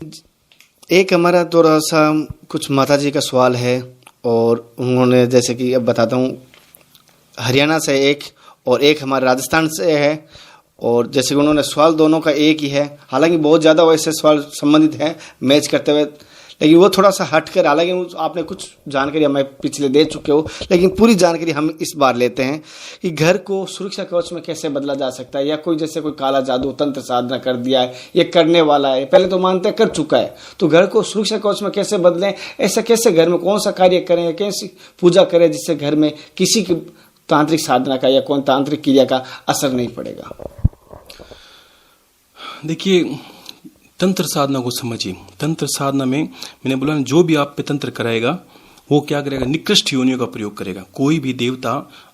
एक हमारा थोड़ा सा कुछ माता जी का सवाल है, और उन्होंने जैसे कि अब बताता हूँ, हरियाणा से एक और एक हमारे राजस्थान से है, और जैसे कि उन्होंने सवाल दोनों का एक ही है। हालांकि बहुत ज़्यादा वैसे सवाल संबंधित हैं मैच करते हुए, लेकिन वो थोड़ा सा हट कर, हालांकि आपने कुछ जानकारी हमें पिछले दे चुके हो, लेकिन पूरी जानकारी हम इस बार लेते हैं कि घर को सुरक्षा कवच में कैसे बदला जा सकता है, या कोई जैसे कोई काला जादू तंत्र साधना कर दिया है, ये करने वाला है, पहले तो मानते हैं कर चुका है, तो घर को सुरक्षा कवच में कैसे बदलें, ऐसा कैसे घर में कौन सा कार्य करें, कैसी पूजा करें जिससे घर में किसी की तांत्रिक साधना का या कोई तांत्रिक क्रिया का असर नहीं पड़ेगा। देखिए, तंत्र साधना को समझिए। तंत्र साधना में मैंने बोला ना, जो भी आप पे तंत्र कराएगा वो क्या करेगा, निकृष्ट योनियों का प्रयोग करेगा। कोई भी देवता,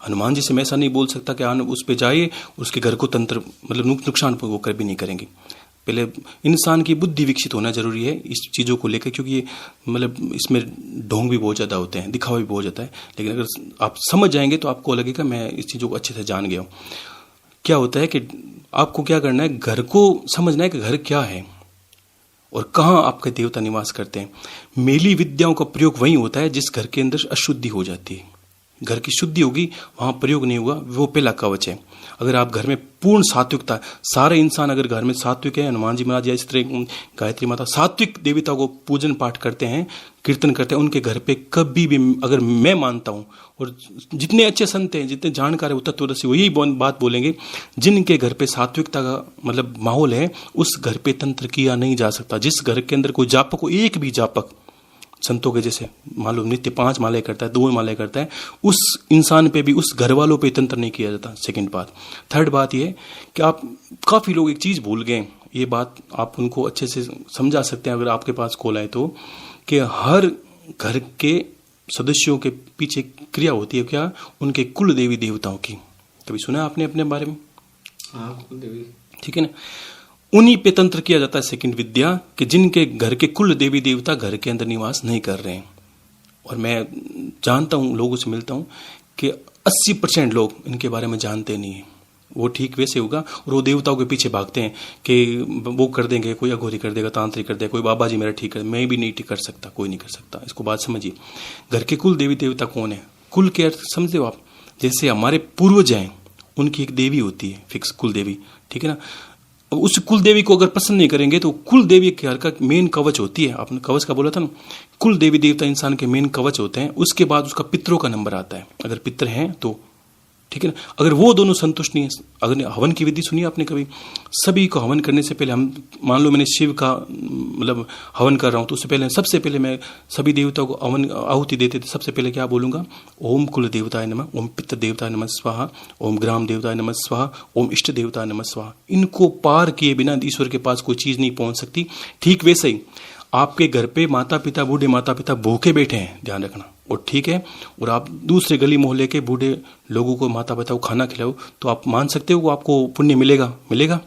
हनुमान जी से मैं ऐसा नहीं बोल सकता कि उस पे जाइए उसके घर को तंत्र मतलब नुकसान वो कर भी नहीं करेंगे। पहले इंसान की बुद्धि विकसित होना जरूरी है इस चीज़ों को लेकर, क्योंकि ये मतलब इसमें ढोंग भी बहुत ज़्यादा होते हैं, दिखावा भी बहुत जाता है। लेकिन अगर आप समझ जाएंगे तो आपको लगेगा मैं इस चीज़ों को अच्छे से जान गया हूँ। क्या होता है कि आपको क्या करना है, घर को समझना है कि घर क्या है और कहाँ आपके देवता निवास करते हैं। मेली विद्याओं का प्रयोग वहीं होता है जिस घर के अंदर अशुद्धि हो जाती है। घर की शुद्धि होगी, वहां प्रयोग नहीं हुआ, वो पहला कवच है। अगर आप घर में पूर्ण सात्विकता, सारे इंसान अगर घर में सात्विक है, हनुमान जी महाराज या इस तरह गायत्री माता सात्विक देवता को पूजन पाठ करते हैं, कीर्तन करते हैं, उनके घर पे कभी भी, अगर मैं मानता हूं, और जितने अच्छे संत हैं, जितने जानकार है, वो तत्वदर्शी, वो यही बात बोलेंगे, जिनके घर पे सात्विकता का मतलब माहौल है, उस घर पे तंत्र किया नहीं जा सकता। जिस घर के अंदर कोई जापक हो, एक भी जापक संतों के जैसे मान लो नित्य 5 मालाएं करता है, 2 मालाएं करता है, उस इंसान पे भी, उस घर वालों पे तंत्र नहीं किया जाता। सेकंड बात। थर्ड बात ये कि आप, काफी लोग एक चीज भूल गए, ये बात आप उनको अच्छे से समझा सकते हैं अगर आपके पास कॉल आए तो, कि हर घर के सदस्यों के पीछे क्रिया होती है क्या, उनके कुल देवी देवताओं की। कभी सुना आपने अपने बारे में? हाँ, कुल देवी, ठीक है ना। उन्हीं पे तंत्र किया जाता है सेकंड विद्या, कि जिनके घर के कुल देवी देवता घर के अंदर निवास नहीं कर रहे हैं। और मैं जानता हूं, लोगों से मिलता हूं कि 80% लोग इनके बारे में जानते नहीं है। वो ठीक वैसे होगा, और वो देवताओं के पीछे भागते हैं कि वो कर देंगे, कोई अघोरी कर देगा, तांत्रिक कर देगा, कोई बाबा जी मेरा ठीक कर, मैं भी नहीं ठीक कर सकता, कोई नहीं कर सकता। इसको बात समझिए। घर के कुल देवी देवता कौन है? कुल के अर्थ समझते हो आप? जैसे हमारे पूर्वज हैं, उनकी एक देवी होती है फिक्स, कुल देवी, ठीक है ना। उस कुल देवी को अगर पसंद नहीं करेंगे तो कुल देवी के घर का मेन कवच होती है, आपने कवच का बोला था ना, कुल देवी देवता इंसान के मेन कवच होते हैं। उसके बाद उसका पितरों का नंबर आता है, अगर पितर हैं तो, ठीक है ना। अगर वो दोनों संतुष्ट नहीं है, अगर हवन की विधि सुनी आपने कभी? सभी को हवन करने से पहले, हम मान लो मैंने शिव का मतलब हवन कर रहा हूं, तो उससे पहले, सबसे पहले मैं सभी देवताओं को हवन आहुति देते थे, सबसे पहले क्या बोलूंगा? ओम कुल देवताय नमः, ओम पितर देवताय नमः स्वाहा, ओम ग्राम देवताय नमः स्वाहा, ओम इष्ट देवताय नमः स्वाहा। इनको पार किए बिना ईश्वर के पास कोई चीज नहीं पहुंच सकती। ठीक वैसे ही आपके घर पे माता पिता, बूढ़े माता पिता भूखे बैठे हैं, ध्यान रखना, और ठीक है, और आप दूसरे गली मोहल्ले के बूढ़े लोगों को, माता पिता को खाना खिलाओ, तो आप मान सकते हो आपको पुण्य मिलेगा।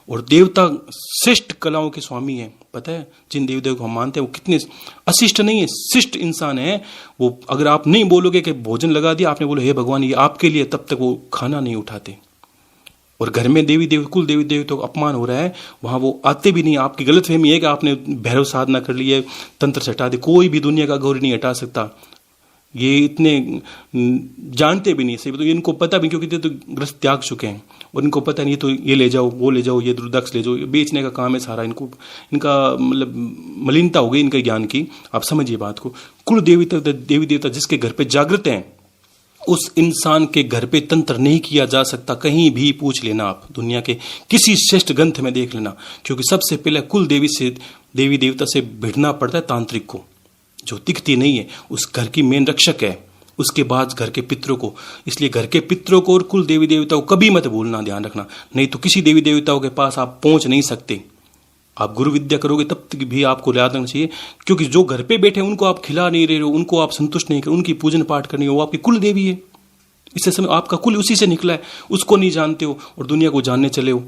और देवता शिष्ट कलाओं के स्वामी हैं, पता है? जिन देवताओं को हम मानते हैं वो कितने अशिष्ट नहीं है, शिष्ट इंसान है वो। अगर आप नहीं बोलोगे कि भोजन लगा दिया, आपने बोलो हे भगवान ये आपके लिए, तब तक वो खाना नहीं उठाते। और घर में कुल देवी देवताओं का अपमान हो रहा है, वहां वो आते भी नहीं। आपकी गलतफहमी है कि आपने भैरव साधना कर ली है, तंत्र से हटा दे। कोई भी दुनिया का गौरी नहीं हटा सकता, ये इतने जानते भी नहीं सही, तो इनको पता भी, क्योंकि तो ग्रस्त त्याग चुके हैं, और इनको पता नहीं, तो ये ले जाओ, वो ले जाओ, ये रुद्राक्ष ले जाओ, ये बेचने का काम है सारा। इनका मतलब मलिनता हो गई इनके ज्ञान की। आप समझिए बात को। कुल देवी देवता जिसके घर पे जागृत हैं, उस इंसान के घर पे तंत्र नहीं किया जा सकता। कहीं भी पूछ लेना आप, दुनिया के किसी श्रेष्ठ ग्रंथ में देख लेना, क्योंकि सबसे पहले कुल देवी देवता से भिड़ना पड़ता है तांत्रिक को, जो दिखती नहीं है, उस घर की मेन रक्षक है। उसके बाद घर के पितरों को। इसलिए घर के पितरों को और कुल देवी देवताओं को कभी मत भूलना, ध्यान रखना। नहीं तो किसी देवी देवताओं के पास आप पहुंच नहीं सकते। आप गुरु विद्या करोगे तब तक भी आपको याद रखना चाहिए, क्योंकि जो घर पे बैठे उनको आप खिला नहीं रहे हो, उनको आप संतुष्ट नहीं कर, उनकी पूजन पाठ करनी हो, वो आपकी कुल देवी है। इससे समय आपका कुल उसी से निकला है, उसको नहीं जानते हो और दुनिया को जानने चले हो।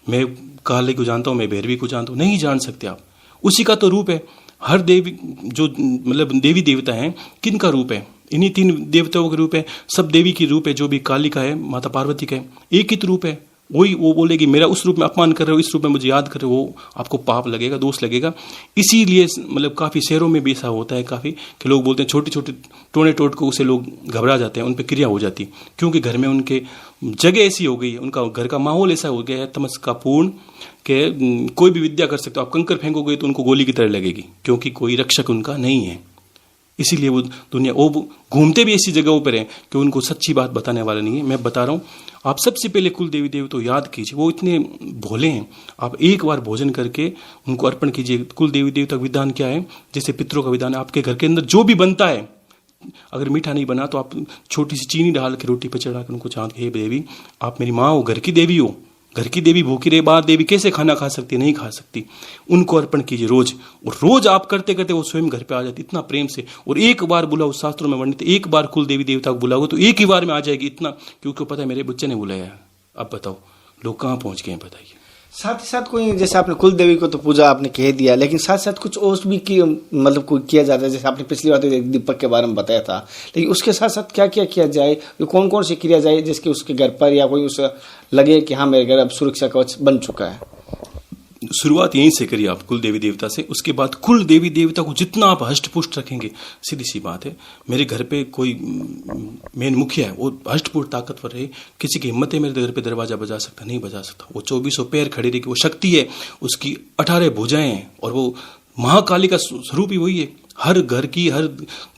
मैं काली को जानता हूं, मैं भैरवी को जानता हूं, नहीं जान सकते आप। उसी का तो रूप है। हर देवी जो मतलब देवी देवता हैं, किन का रूप है? इन्हीं 3 देवताओं का रूप है। सब देवी की रूप है, जो भी काली का है, माता पार्वती का है, एक ही तो रूप है। वही वो बोलेगी मेरा उस रूप में अपमान कर रहे हो, इस रूप में मुझे याद कर रहे हो, वो आपको पाप लगेगा, दोष लगेगा। इसीलिए मतलब काफ़ी शहरों में भी ऐसा होता है काफ़ी कि लोग बोलते हैं छोटे छोटे टोने टोटकों से लोग घबरा जाते हैं, उन पर क्रिया हो जाती, क्योंकि घर में उनके जगह ऐसी हो गई है, उनका घर का माहौल ऐसा हो गया है तमस का पूर्ण कि कोई भी विद्या कर सकते हो। आप कंकर फेंकोगे तो उनको गोली की तरह लगेगी, क्योंकि कोई रक्षक उनका नहीं है। इसीलिए वो दुनिया वो घूमते भी ऐसी जगहों पर हैं कि उनको सच्ची बात बताने वाला नहीं है। मैं बता रहा हूँ, आप सबसे पहले कुल देवी देवता तो याद कीजिए, वो इतने भोले हैं। आप एक बार भोजन करके उनको अर्पण कीजिए। कुल देवी देवता का विधान क्या है, जैसे पितरों का विधान है, आपके घर के अंदर जो भी बनता है, अगर मीठा नहीं बना तो आप छोटी सी चीनी डाल के रोटी पर चढ़ा कर उनको चाँद के, हे देवी आप मेरी माँ हो, घर की देवी हो, घर की देवी भूखी रहे, बाहर देवी कैसे खाना खा सकती, नहीं खा सकती। उनको अर्पण कीजिए रोज, और रोज आप करते करते वो स्वयं घर पे आ जाती इतना प्रेम से। और एक बार बुलाओ, शास्त्रों में वर्णित, एक बार कुल देवी देवता को बुलाओगे तो एक ही बार में आ जाएगी, इतना, क्योंकि पता है मेरे बच्चे ने बुलाया है। अब बताओ लोग कहाँ पहुंच गए हैं, बताइए। साथ ही साथ कोई, जैसे आपने कुल देवी को तो पूजा आपने कह दिया, लेकिन साथ साथ कुछ और भी मतलब कोई किया जाता है। जैसे आपने पिछली बार तो दीपक के बारे में बताया था, लेकिन उसके साथ साथ क्या क्या किया जाए, कौन कौन सी क्रिया जाए जिसके उसके घर पर या कोई उसे लगे कि हाँ मेरे घर अब सुरक्षा कवच बन चुका है। शुरुआत यहीं से करिए आप कुल देवी देवता से। उसके बाद कुल देवी देवता को जितना आप हष्ट पुष्ट रखेंगे, सीधी सी बात है, मेरे घर पे कोई मेन मुखिया है, वो हष्ट पुष्ट ताकतवर रहे, किसी की हिम्मत है मेरे घर पे दरवाजा बजा सकता, नहीं बजा सकता। वो 2400 पैर खड़े रहे, वो शक्ति है, उसकी 18 भुजाएं हैं, और वो महाकाली का स्वरूप ही वही है। हर घर की, हर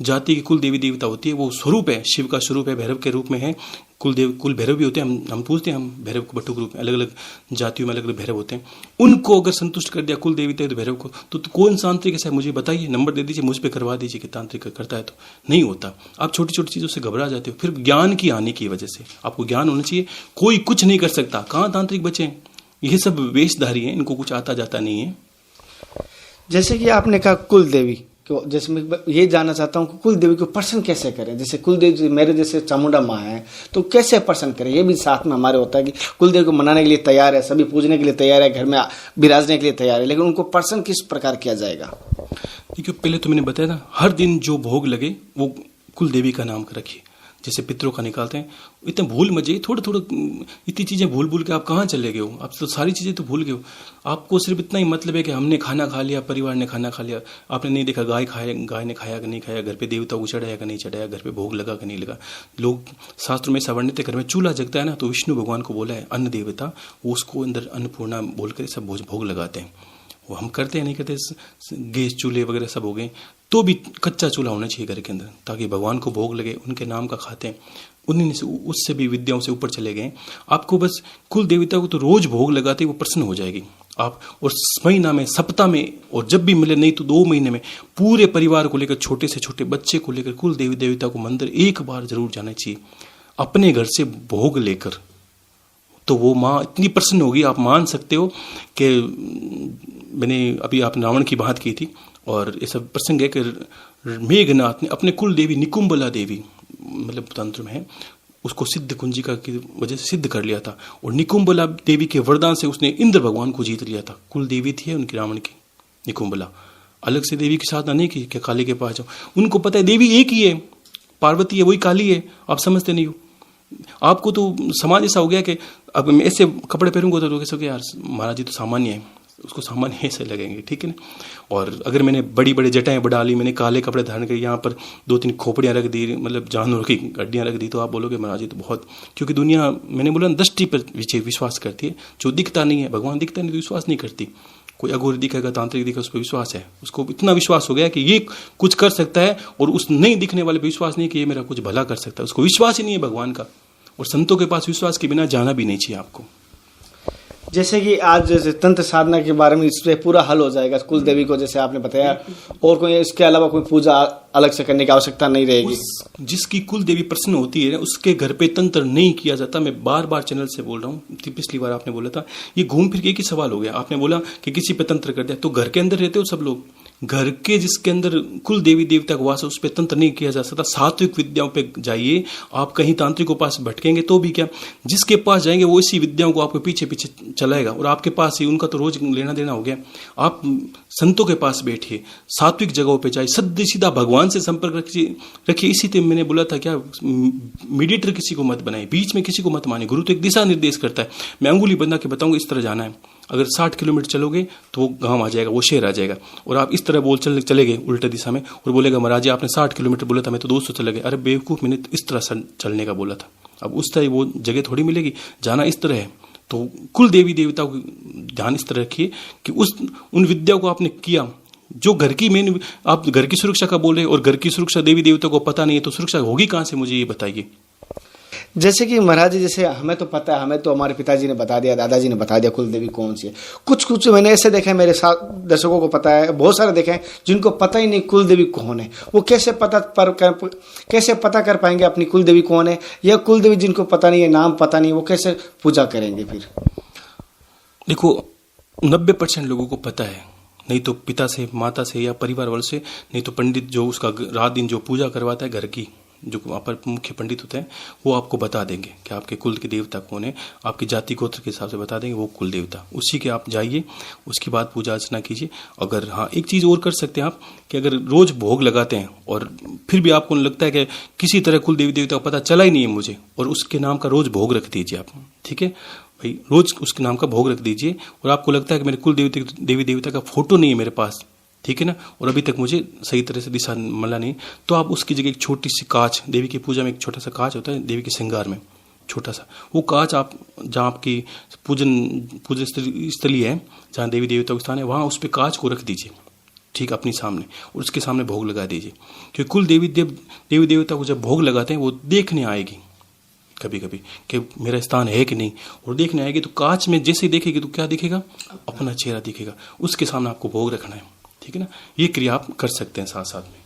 जाति की कुल देवी देवता होती है, वो स्वरूप है, शिव का स्वरूप है, भैरव के रूप में है। कुल भैरव भी होते हैं, हम पूछते हैं, हम भैरव को बटुक रूप में, अलग अलग जातियों में अलग अलग भैरव होते हैं। उनको अगर संतुष्ट कर दिया कुल देवी देवता भैरव को, तो कौन सा तांत्रिक है मुझे बताइए, नंबर दे दीजिए, मुझ पर करवा दीजिए कि तांत्रिक करता है। तो नहीं होता। आप छोटी छोटी चीज़ों से घबरा जाते हो, फिर ज्ञान की हानि की वजह से। आपको ज्ञान होना चाहिए, कोई कुछ नहीं कर सकता। कहाँ तांत्रिक बचे हैं, ये सब वेशधारी हैं, इनको कुछ आता जाता नहीं है। जैसे कि आपने कहा कुल देवी, जैसे मैं ये जानना चाहता हूँ कि कुल देवी को प्रसन्न कैसे करें। जैसे कुल देवी मेरे जैसे चामुंडा माँ है, तो कैसे प्रसन्न करें, ये भी साथ में हमारे होता है कि कुल देवी को मनाने के लिए तैयार है, सभी पूजने के लिए तैयार है, घर में विराजने के लिए तैयार है, लेकिन उनको प्रसन्न किस प्रकार किया जाएगा। देखिए, पहले तो मैंने बताया ना, हर दिन जो भोग लगे वो कुल देवी का नाम रखिए। जैसे पितरों का निकालते हैं, इतने भूल मत जाइए, थोड़ा थोड़ा इतनी चीज़ें भूल भूल के आप कहाँ चले गए हो, आप तो सारी चीज़ें तो भूल गए हो। आपको सिर्फ इतना ही मतलब है कि हमने खाना खा लिया, परिवार ने खाना खा लिया, आपने नहीं देखा गाय ने खाया कि नहीं खाया, घर पे देवता को चढ़ाया कि नहीं चढ़ाया, घर पे भोग लगा कि नहीं लगा। लोग शास्त्रों में वर्णित है, घर में चूल्हा जगता है ना, तो विष्णु भगवान को बोला है अन्न देवता, वो उसको अंदर अन्नपूर्णा बोल कर सब भोग लगाते हैं। वो हम करते हैं नहीं करते, गैस चूल्हे वगैरह सब हो गए, तो भी कच्चा चूल्हा होना चाहिए घर के अंदर, ताकि भगवान को भोग लगे, उनके नाम का खाते हैं। उन्हीं से, उससे भी विद्याओं से ऊपर चले गए। आपको बस कुल देवता को तो रोज भोग लगाते वो प्रसन्न हो जाएगी आप। और महीना में, सप्ताह में, और जब भी मिले, नहीं तो 2 महीने में, पूरे परिवार को लेकर, छोटे से छोटे बच्चे को लेकर कुल देवी देवता को मंदिर एक बार जरूर जाना चाहिए, अपने घर से भोग लेकर। तो वो माँ इतनी प्रसन्न होगी, आप मान सकते हो कि मैंने अभी आप रावण की बात की थी, और ये सब प्रसंग है कि मेघनाथ ने अपने कुल देवी निकुंबला देवी, मतलब तंत्र में है, उसको सिद्ध कुंजिका की वजह से सिद्ध कर लिया था, और निकुंबला देवी के वरदान से उसने इंद्र भगवान को जीत लिया था। कुल देवी थी उनकी, रावण की निकुंबला। अलग से देवी की साधना नहीं की कि काली के पास जाओ, उनको पता है देवी एक ही है, पार्वती है, वही काली है, आप समझते नहीं हो। आपको तो समाज ऐसा हो गया कि अब मैं ऐसे कपड़े पहनूंगा तो लोग ऐसा कि यार महाराज जी तो सामान्य है, उसको सामान्य ऐसे लगेंगे, ठीक है ना। और अगर मैंने बड़ी बड़ी जटाएं बढ़ा ली, मैंने काले कपड़े धारण कर, यहाँ पर 2-3 खोपड़ियाँ रख दी, मतलब जानवरों की हड्डियाँ रख दी, तो आप बोलोगे महाराज जी तो बहुत, क्योंकि दुनिया, मैंने बोला दृष्टि पर विश्वास करती है, जो दिखता नहीं है, भगवान दिखता नहीं तो विश्वास नहीं करती। कोई अघोरी दिखेगा, तांत्रिक दिखेगा, उस पर विश्वास है, उसको इतना विश्वास हो गया कि ये कुछ कर सकता है, और उस नहीं दिखने वाले पर विश्वास नहीं कि ये मेरा कुछ भला कर सकता है, उसको विश्वास ही नहीं है भगवान का। और संतों के पास विश्वास के बिना जाना भी नहीं चाहिए आपको। जैसे कि आज जैसे तंत्र साधना के बारे में, इस पर पूरा हल हो जाएगा कुल देवी को, जैसे आपने बताया, और कोई इसके अलावा कोई पूजा अलग से करने की आवश्यकता नहीं रहेगी। जिसकी कुल देवी प्रसन्न होती है उसके घर पे तंत्र नहीं किया जाता। मैं बार बार चैनल से बोल रहा हूँ, पिछली बार आपने बोला था, ये घूम फिर के एक ही सवाल हो गया। आपने बोला कि किसी पे तंत्र कर दिया, तो घर के अंदर रहते हो सब लोग, घर के जिसके अंदर कुल देवी देवता का वास है उस पर तंत्र नहीं किया जा सकता। सात्विक विद्याओं पे जाइए, आप कहीं तांत्रिक के पास भटकेंगे तो भी क्या, जिसके पास जाएंगे वो इसी विद्याओं को आपके पीछे पीछे चलाएगा और आपके पास ही, उनका तो रोज लेना देना हो गया। आप संतों के पास बैठिए, सात्विक जगहों पे जाइए, सद्य सीधा भगवान से संपर्क रखिए। इसी तरह मैंने बोला था क्या, मीडिएटर किसी को मत बनाए, बीच में किसी को मत मानिए। गुरु तो एक दिशा निर्देश करता है, मैं अंगुली बंधा के बताऊंगा इस तरह जाना है। अगर 60 किलोमीटर चलोगे तो वो गांव आ जाएगा, वो शहर आ जाएगा, और आप इस तरह बोल चले गए उल्टे दिशा में और बोलेगा महाराज जी आपने 60 किलोमीटर बोला था, मैं तो 200 चले गए। अरे बेवकूफ, मैंने इस तरह चलने का बोला था। अब उस तरह वो जगह थोड़ी मिलेगी, जाना इस तरह है। तो कुल देवी देवताओं को ध्यान इस तरह रखिए कि उन विद्या को आपने किया जो घर की मेन, आप घर की सुरक्षा का बोल रहे और घर की सुरक्षा देवी देवता को पता नहीं है, तो सुरक्षा होगी कहां से, मुझे ये बताइए। जैसे कि महाराज जी, जैसे हमें तो पता है, हमें तो हमारे पिताजी ने बता दिया, दादाजी ने बता दिया कुल देवी कौन सी है। कुछ मैंने ऐसे देखे, मेरे साथ दर्शकों को पता है, बहुत सारे देखे हैं जिनको पता ही नहीं कुल देवी कौन है। वो कैसे पता कर पाएंगे अपनी कुल देवी कौन है, या कुल देवी जिनको पता नहीं है, नाम पता नहीं है, वो कैसे पूजा करेंगे फिर? देखो 90% लोगों को पता है, नहीं तो पिता से, माता से या परिवार वालों से, नहीं तो पंडित जो उसका रात दिन जो पूजा करवाता है घर की, जो वहाँ पर मुख्य पंडित होते हैं, वो आपको बता देंगे कि आपके कुल के देवता कौन है, आपकी जाति गोत्र के हिसाब से बता देंगे वो कुल देवता। उसी के आप जाइए, उसके बाद पूजा अर्चना कीजिए। अगर हाँ, एक चीज़ और कर सकते हैं आप कि अगर रोज भोग लगाते हैं और फिर भी आपको लगता है कि किसी तरह कुल देवी देवता का पता चला ही नहीं है मुझे, और उसके नाम का रोज भोग रख दीजिए आप, ठीक है भाई, रोज उसके नाम का भोग रख दीजिए। और आपको लगता है कि मेरे कुल देवी देवता का फोटो नहीं है मेरे पास, ठीक है ना, और अभी तक मुझे सही तरह से दिशा मिला नहीं, तो आप उसकी जगह एक छोटी सी कांच, देवी की पूजा में एक छोटा सा कांच होता है देवी के श्रृंगार में, छोटा सा वो कांच, आप जहाँ आपकी पूजन स्थली है, जहाँ देवी देवता का स्थान है, वहाँ उस पर कांच को रख दीजिए, ठीक अपनी सामने, और उसके सामने भोग लगा दीजिए। क्योंकि कुल देवी देवता को जब भोग लगाते हैं वो देखने आएगी कभी कभी कि मेरा स्थान है कि नहीं, और देखने आएगी तो कांच में जैसे ही देखेगी तो क्या दिखेगा, अपना चेहरा दिखेगा, उसके सामने आपको भोग रखना है, ठीक है ना। ये क्रिया आप कर सकते हैं साथ साथ में।